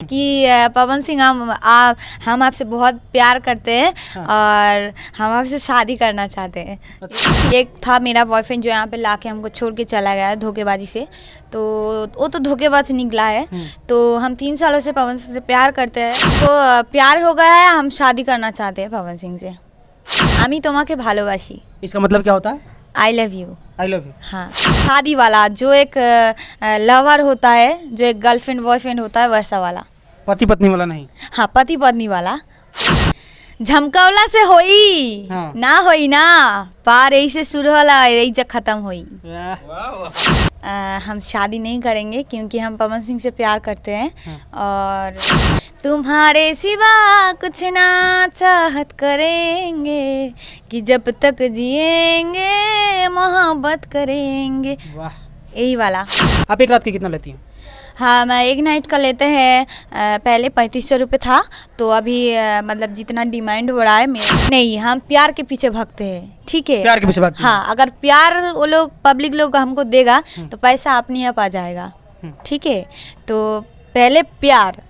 कि पवन सिंह हम आपसे बहुत प्यार करते हैं और हम आपसे शादी करना चाहते हैं। एक था मेरा बॉयफ्रेंड जो यहाँ पे लाके हमको छोड़ के चला गया धोखेबाजी से, तो वो तो धोखेबाज निकला है। तो हम 3 सालों से पवन सिंह से प्यार करते हैं, तो प्यार हो गया है, हम शादी करना चाहते हैं पवन सिंह से। आमी तोमाके भालोबासी, इसका मतलब क्या होता है? I love you. I love you. हाँ, शादी वाला, जो एक लवर होता है, जो एक गर्लफ्रेंड बॉयफ्रेंड होता है, वैसा वाला। पति पत्नी वाला नहीं? हाँ, पति पत्नी वाला। झमकौला से होई ना होई ना, पार यही से शुरू होला यही से खत्म होई। हम शादी नहीं करेंगे क्योंकि हम पवन सिंह से प्यार करते हैं और तुम्हारे सिवा कुछ ना चाहत करेंगे कि जब तक जिएंगे मोहब्बत करेंगे। वाह, यही वाला। आप एक रात की कितना लेती हैं? हाँ, मैं एक नाइट का लेते हैं, पहले 3500 रुपये था, तो अभी मतलब जितना डिमांड हो रहा है नहीं, हम प्यार के पीछे भागते हैं, ठीक है? प्यार के पीछे भागते हैं? हाँ, अगर प्यार वो लोग पब्लिक लोग हमको देगा तो पैसा अपने आप आ जाएगा, ठीक है? तो पहले प्यार,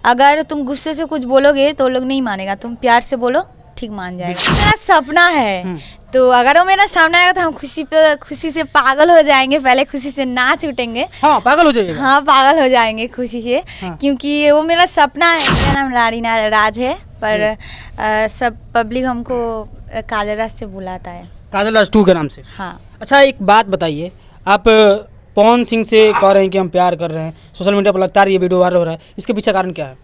अगर तुम गुस्से से कुछ बोलोगे तो लोग नहीं मानेगा, तुम प्यार से बोलो, ठीक मान जाएगा। मेरा सपना है, तो अगर वो मेरा सामने आएगा तो हम खुशी से पागल हो जाएंगे, पहले खुशी से नाच उठेंगे। हाँ, पागल हो जाएगा। हाँ, पागल हो जाएंगे खुशी से, क्योंकि वो मेरा सपना है। मेरा नाम रारीना राज है, पर सब पब्लिक हमको काजल राज से बुलाता है, काजल राज 2 के नाम से। हाँ। अच्छा, एक बात बताइए, आप पवन सिंह से कह रहे हैं कि हम प्यार कर रहे हैं, सोशल मीडिया पर लगातार ये वीडियो वायरल हो रहा है, इसके पीछे कारण क्या है?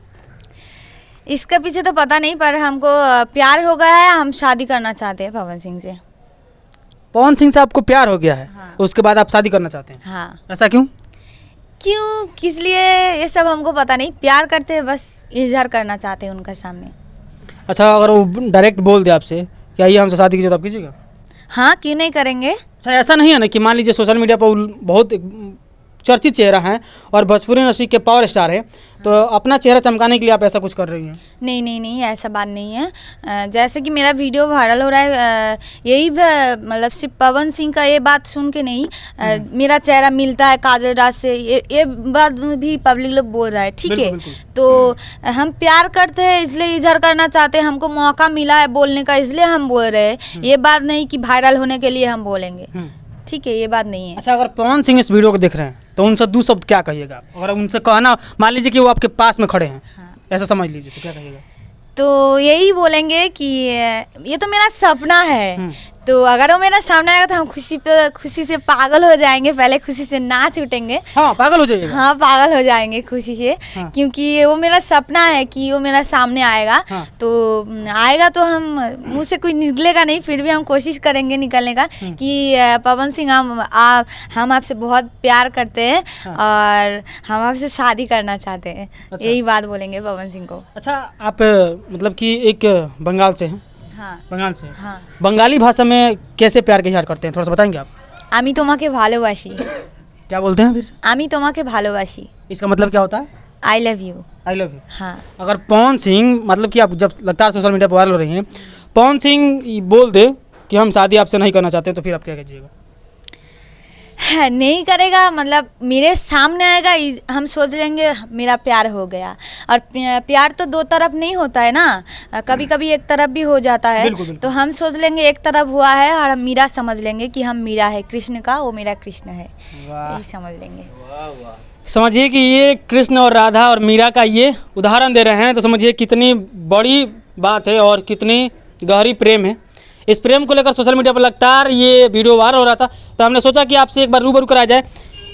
इसके पीछे तो पता नहीं, पर हमको प्यार हो गया है, हम शादी करना चाहते हैं पवन सिंह से। पवन सिंह से आपको प्यार हो गया है? हाँ। उसके बाद आप शादी करना चाहते हैं? हाँ। ऐसा क्यों? क्यों, किस लिए, ये सब हमको पता नहीं, प्यार करते हैं, बस इजहार करना चाहते हैं उनका सामने। अच्छा, अगर वो डायरेक्ट बोल दे आपसे क्या ये हमसे शादी कीजिए, तो आप कीजिएगा? हाँ, क्यों नहीं करेंगे। अच्छा, ऐसा नहीं है ना कि मान लीजिए सोशल मीडिया पर बहुत चर्चित चेहरा है और भोजपुरी इंडस्ट्री के पावर स्टार है, तो अपना चेहरा चमकाने के लिए आप ऐसा कुछ कर रही हैं? नहीं नहीं नहीं, ऐसा बात नहीं है। जैसे कि मेरा वीडियो वायरल हो रहा है, यही मतलब सिर्फ पवन सिंह का ये बात सुन के नहीं, मेरा चेहरा मिलता है काजल राज से, ये बात भी पब्लिक लोग बोल रहा है, ठीक है? तो हम प्यार करते हैं इसलिए इजहार करना चाहते हैं, हमको मौका मिला है बोलने का इसलिए हम बोल रहे हैं, ये बात नहीं कि वायरल होने के लिए हम बोलेंगे, ठीक है? ये बात नहीं है। अच्छा, अगर पवन सिंह इस वीडियो को देख रहे हैं तो उनसे 2 शब्द क्या कहिएगा? अगर उनसे कहना, मान लीजिए कि वो आपके पास में खड़े हैं, ऐसा समझ लीजिए, तो क्या कहिएगा? तो यही बोलेंगे कि ये तो मेरा सपना है, तो अगर वो मेरा सामने आएगा तो हम खुशी से पागल हो जाएंगे, पहले खुशी से नाच उठेंगे। हाँ, पागल हो जाएगा। हाँ, पागल हो जाएंगे खुशी से, क्योंकि वो मेरा सपना है कि वो मेरा सामने आएगा। तो आएगा तो हम मुंह से कुछ निकलेगा नहीं, फिर भी हम कोशिश करेंगे निकलने का कि पवन सिंह हम आपसे बहुत प्यार करते हैं और हम आपसे शादी करना चाहते हैं। अच्छा। यही बात बोलेंगे पवन सिंह को। अच्छा, आप मतलब कि एक बंगाल से हैं? हाँ। बंगाल से? हाँ। बंगाली भाषा में कैसे प्यार का इजहार करते हैं, थोड़ा सा बताएंगे आप? आमी तोमाके भालोबासी। क्या बोलते हैं फिर से? आमी तोमाके भालोबासी। इसका मतलब क्या होता है? I love you. I love you. हाँ। अगर पवन सिंह, मतलब कि आप जब लगातार सोशल मीडिया पर वायरल हो रही हैं, पवन सिंह बोल दे कि हम शादी आपसे नहीं करना चाहते, तो फिर आप क्या कीजिएगा? नहीं करेगा, मतलब मेरे सामने आएगा, हम सोच लेंगे मेरा प्यार हो गया। और प्यार तो 2 तरफ नहीं होता है ना, कभी कभी एक तरफ भी हो जाता है। बिल्कुल, बिल्कुल। तो हम सोच लेंगे एक तरफ हुआ है और हम मीरा समझ लेंगे कि हम मीरा है, कृष्ण का, वो मेरा कृष्ण है, यही समझ लेंगे। समझिए कि ये कृष्ण और राधा और मीरा का ये उदाहरण दे रहे हैं, तो समझिए कितनी बड़ी बात है और कितनी गहरी प्रेम है। इस प्रेम को लेकर सोशल मीडिया पर लगातार ये वीडियो वायरल हो रहा था, तो हमने सोचा कि आपसे एक बार रूबरू कराया जाए।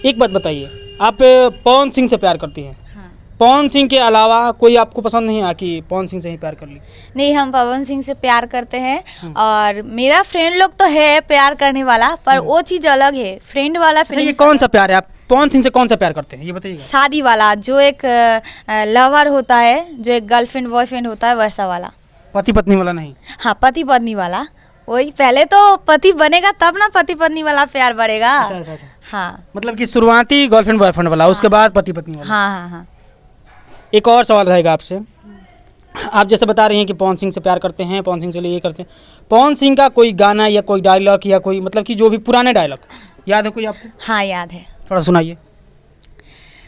एक बात बताइए, आप पवन सिंह से प्यार करती हैं? हाँ। पवन सिंह के अलावा कोई आपको पसंद नहीं है कि पवन सिंह से ही प्यार कर ली? नहीं, हम पवन सिंह से प्यार करते हैं और मेरा फ्रेंड लोग तो है प्यार करने वाला, पर वो चीज़ अलग है, फ्रेंड वाला। ये कौन सा प्यार है? आप पवन सिंह से कौन सा प्यार करते हैं, ये बताइए? शादी वाला, जो एक लवर होता है, जो एक गर्लफ्रेंड बॉयफ्रेंड होता है, वैसा वाला। पति पत्नी वाला नहीं? हाँ, पति पत्नी वाला। वही, पहले तो पति बनेगा तब ना पति पत्नी वाला प्यार बढ़ेगा। अच्छा। हाँ, मतलब कि शुरुआती गर्लफ्रेंड बॉयफ्रेंड वाला, उसके बाद पति पत्नी वाला। हाँ। एक और सवाल रहेगा आपसे, आप जैसे बता रही हैं कि पवन सिंह से प्यार करते हैं, पवन सिंह से लिए ये करते हैं, पवन सिंह का कोई गाना या कोई डायलॉग या कोई, मतलब कि जो भी पुराने डायलॉग याद है कोई आपको? हाँ, याद है। थोड़ा सुनाइए।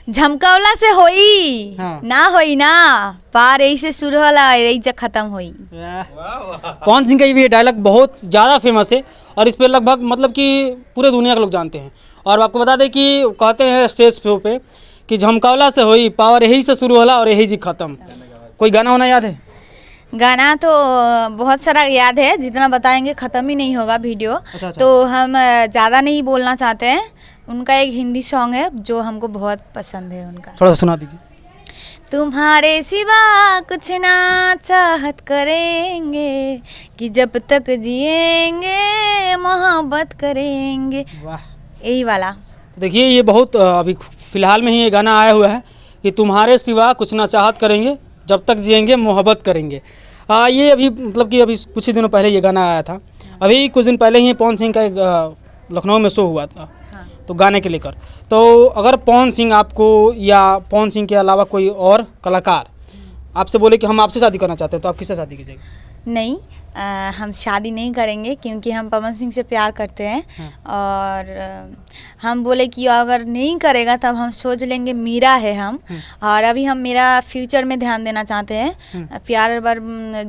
झमकौला से होई हाँ। ना होई ना, पार यही से शुरू होला यही से खत्म होई। पवन सिंह का ये डायलॉग बहुत ज़्यादा फेमस है और इस पे लगभग मतलब कि पूरे दुनिया के लोग जानते हैं। और आपको बता दें कि कहते हैं स्टेज पे कि झमकौला से होई पावर यही से शुरू होला और यही से ख़त्म। कोई गाना होना याद है? गाना तो बहुत सारा याद है, जितना बताएंगे ख़त्म ही नहीं होगा वीडियो। अच्छा। तो हम ज़्यादा नहीं बोलना चाहते हैं। उनका एक हिंदी सॉन्ग है जो हमको बहुत पसंद है उनका। थोड़ा सा सुना दीजिए। तुम्हारे सिवा कुछ ना चाहत करेंगे कि जब तक जिएंगे मोहब्बत करेंगे, वाह। यही वाला। देखिए ये बहुत अभी फ़िलहाल में ही ये गाना आया हुआ है कि तुम्हारे सिवा कुछ ना चाहत करेंगे जब तक जिएंगे मोहब्बत करेंगे। ये अभी मतलब कि अभी कुछ ही दिनों पहले ये गाना आया था। अभी कुछ दिन पहले ही पवन सिंह का एक लखनऊ में शो हुआ था। हाँ। तो गाने के लेकर तो अगर पवन सिंह आपको या पवन सिंह के अलावा कोई और कलाकार आपसे बोले कि हम आपसे शादी करना चाहते हैं तो आप किससे शादी कीजिएगा? नहीं, हम शादी नहीं करेंगे क्योंकि हम पवन सिंह से प्यार करते हैं। और हम बोले कि अगर नहीं करेगा तब हम सोच लेंगे मीरा है हम। और अभी हम मेरा फ्यूचर में ध्यान देना चाहते हैं। प्यार बार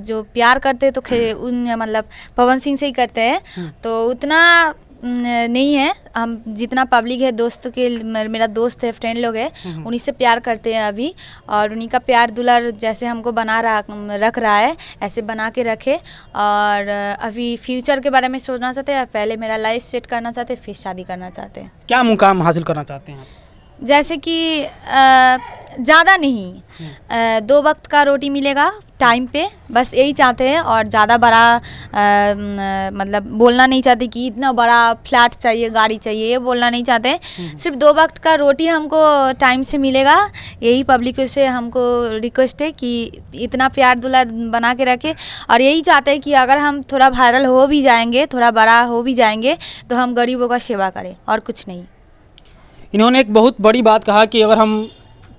जो प्यार करते हैं तो उन मतलब पवन सिंह से ही करते हैं। तो उतना नहीं है, हम जितना पब्लिक है दोस्त के मेरा दोस्त है फ्रेंड लोग है उन्हीं से प्यार करते हैं अभी। और उन्हीं का प्यार दुलार जैसे हमको रख रहा है ऐसे बना के रखे। और अभी फ्यूचर के बारे में सोचना चाहते हैं, पहले मेरा लाइफ सेट करना चाहते हैं फिर शादी करना चाहते हैं। क्या मुकाम हासिल करना चाहते हैं आप? जैसे कि ज़्यादा नहीं, 2 वक्त का रोटी मिलेगा टाइम पे, बस यही चाहते हैं। और ज़्यादा बड़ा मतलब बोलना नहीं चाहते कि इतना बड़ा फ्लैट चाहिए गाड़ी चाहिए, ये बोलना नहीं चाहते। सिर्फ 2 वक्त का रोटी हमको टाइम से मिलेगा, यही पब्लिक से हमको रिक्वेस्ट है कि इतना प्यार दुलार बना के रखे। और यही चाहते हैं कि अगर हम थोड़ा वायरल हो भी जाएंगे, थोड़ा बड़ा हो भी जाएंगे तो हम गरीबों का सेवा करें और कुछ नहीं। इन्होंने एक बहुत बड़ी बात कहा कि अगर हम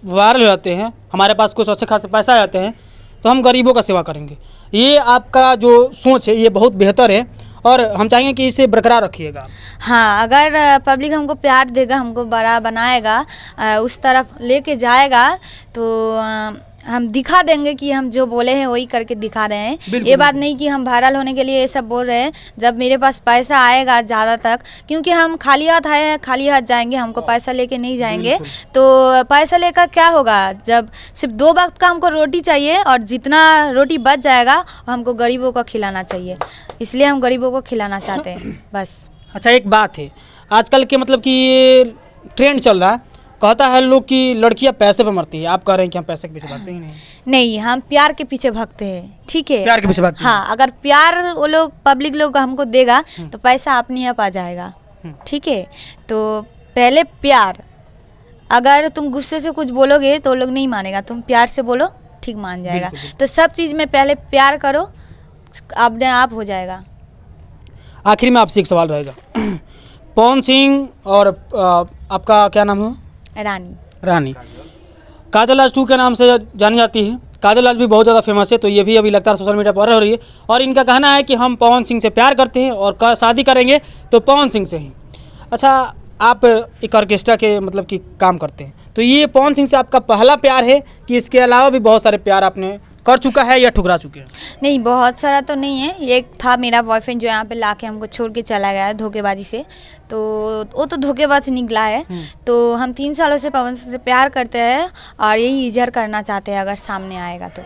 वायरल हो जाते हैं, हमारे पास कुछ अच्छे खासे पैसा आ जाते हैं तो हम गरीबों का सेवा करेंगे। ये आपका जो सोच है ये बहुत बेहतर है और हम चाहेंगे कि इसे बरकरार रखिएगा। हाँ, अगर पब्लिक हमको प्यार देगा, हमको बड़ा बनाएगा, उस तरफ लेके जाएगा तो हम दिखा देंगे कि हम जो बोले हैं वही करके दिखा रहे हैं। ये बात नहीं कि हम वायरल होने के लिए ये सब बोल रहे हैं। जब मेरे पास पैसा आएगा ज़्यादा तक, क्योंकि हम खाली हाथ आए हैं खाली हाथ जाएंगे, हमको पैसा लेके नहीं जाएंगे। तो पैसा लेकर क्या होगा जब सिर्फ 2 वक्त का हमको रोटी चाहिए और जितना रोटी बच जाएगा हमको गरीबों को खिलाना चाहिए, इसलिए हम गरीबों को खिलाना चाहते हैं बस। अच्छा, एक बात है, आजकल के मतलब कि ये ट्रेंड चल रहा है, कहता है लोग कि लड़कियां पैसे पे मरती है, आप कह रहे हैं कि हम पैसे के पीछे भागते ही नहीं? नहीं, हम प्यार के पीछे भागते हैं, ठीक है? प्यार के पीछे भागते हैं। हाँ, अगर प्यार वो लोग पब्लिक लोग हमको देगा तो पैसा अपने आप आ जाएगा, ठीक है? तो पहले प्यार, अगर तुम गुस्से से कुछ बोलोगे तो लोग नहीं मानेगा, तुम प्यार से बोलो ठीक मान जाएगा। तो सब चीज़ में पहले प्यार करो, अपने आप हो जाएगा। आखिर में आपसे एक सवाल रहेगा, पवन सिंह और आपका क्या नाम है? रानी। काजल राज 2 के नाम से जानी जाती है। काजल राज भी बहुत ज़्यादा फेमस है, तो ये भी अभी लगातार सोशल मीडिया पर हो रही है और इनका कहना है कि हम पवन सिंह से प्यार करते हैं और शादी करेंगे तो पवन सिंह से ही। अच्छा, आप एक ऑर्केस्ट्रा के मतलब कि काम करते हैं, तो ये पवन सिंह से आपका पहला प्यार है कि इसके अलावा भी बहुत सारे प्यार आपने कर चुका है या ठुकरा चुके हैं? नहीं, बहुत सारा तो नहीं है। ये था मेरा बॉयफ्रेंड जो यहाँ पे लाके हमको छोड़ के चला गया है धोखेबाजी से, तो वो तो धोखेबाज निकला है। तो हम 3 सालों से पवन सिंह से प्यार करते हैं और यही इजहार करना चाहते हैं अगर सामने आएगा तो।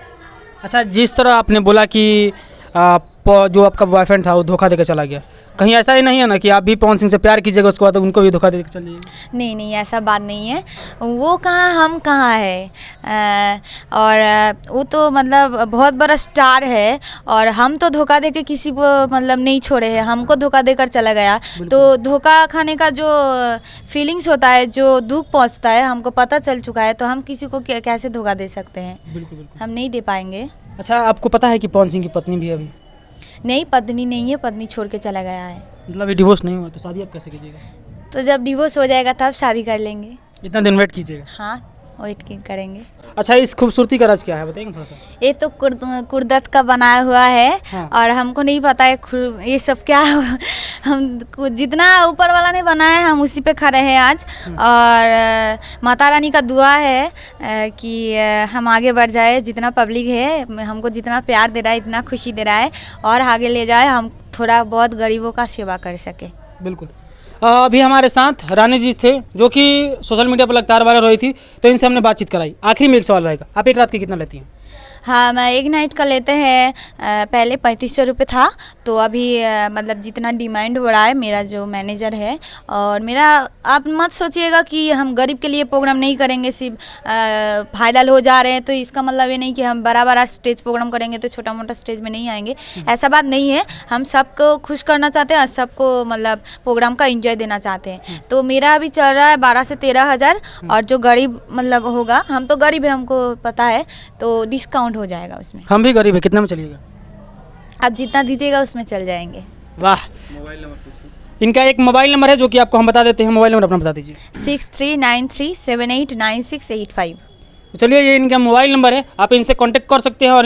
अच्छा, जिस तरह आपने बोला कि जो आपका बॉयफ्रेंड था वो धोखा देकर चला गया, कहीं ऐसा ही नहीं है ना कि आप भी पवन सिंह से प्यार कीजिएगा उसके बाद उनको भी धोखा देकर चलिए? नहीं नहीं, ऐसा बात नहीं है। वो कहाँ हम कहाँ है, और वो तो मतलब बहुत बड़ा स्टार है और हम तो धोखा देके किसी को मतलब नहीं छोड़े हैं, हमको धोखा देकर चला गया। तो धोखा खाने का जो फीलिंग्स होता है, जो दुख पहुँचता है, हमको पता चल चुका है, तो हम किसी को कैसे धोखा दे सकते हैं? बिल्कुल, हम नहीं दे पाएंगे। अच्छा, आपको पता है कि पवन सिंह की पत्नी भी अभी? नहीं, पत्नी नहीं है, पत्नी छोड़ के चला गया है। मतलब अभी डिवोर्स नहीं हुआ तो शादी आप कैसे कीजिएगा? तो जब डिवोर्स हो जाएगा तब शादी कर लेंगे। इतना दिन वेट कीजिएगा? हाँ। वेट करेंगे। अच्छा, इस खूबसूरती का राज क्या है बताएंगे थोड़ा सा? ये तो कुर्दत का बनाया हुआ है। हाँ। और हमको नहीं पता है ये सब क्या हम जितना ऊपर वाला ने बनाया है हम उसी पे खड़े हैं आज। और माता रानी का दुआ है कि हम आगे बढ़ जाए। जितना पब्लिक है हमको जितना प्यार दे रहा है, इतना खुशी दे रहा है और आगे ले जाए, हम थोड़ा बहुत गरीबों का सेवा कर सके। बिल्कुल। अभी हमारे साथ रानी जी थे जो कि सोशल मीडिया पर लगातार वायरल रही थी, तो इनसे हमने बातचीत कराई। आखिरी में एक सवाल रहेगा, आप एक रात की कितना लेती हैं? हाँ, मैं एक नाइट का लेते हैं। पहले 3500 रुपये था, तो अभी मतलब जितना डिमांड हो रहा है, मेरा जो मैनेजर है और मेरा, आप मत सोचिएगा कि हम गरीब के लिए प्रोग्राम नहीं करेंगे, सिर्फ फाइनल हो जा रहे हैं तो इसका मतलब ये नहीं कि हम बड़ा बड़ा स्टेज प्रोग्राम करेंगे तो छोटा मोटा स्टेज में नहीं आएंगे। ऐसा बात नहीं है, हम सबको खुश करना चाहते हैं और सबको मतलब प्रोग्राम का एंजॉय देना चाहते हैं। तो मेरा अभी चल रहा है 12 से 13 हज़ार। और जो गरीब मतलब होगा, हम तो गरीब है, हमको पता है, तो डिस्काउंट हो जाएगा उसमें। हम भी गरीब है, कितना में चलिएगा? आप जितना दीजिएगा उसमें चल जाएंगे। वाह। मोबाइल नंबर पूछिए। इनका एक मोबाइल नंबर है जो कि आपको हम बता देते हैं। मोबाइल नंबर अपना बता दीजिए। 6393789685। तो चलिए, ये इनका मोबाइल नंबर है, आप इनसे कांटेक्ट कर सकते हैं और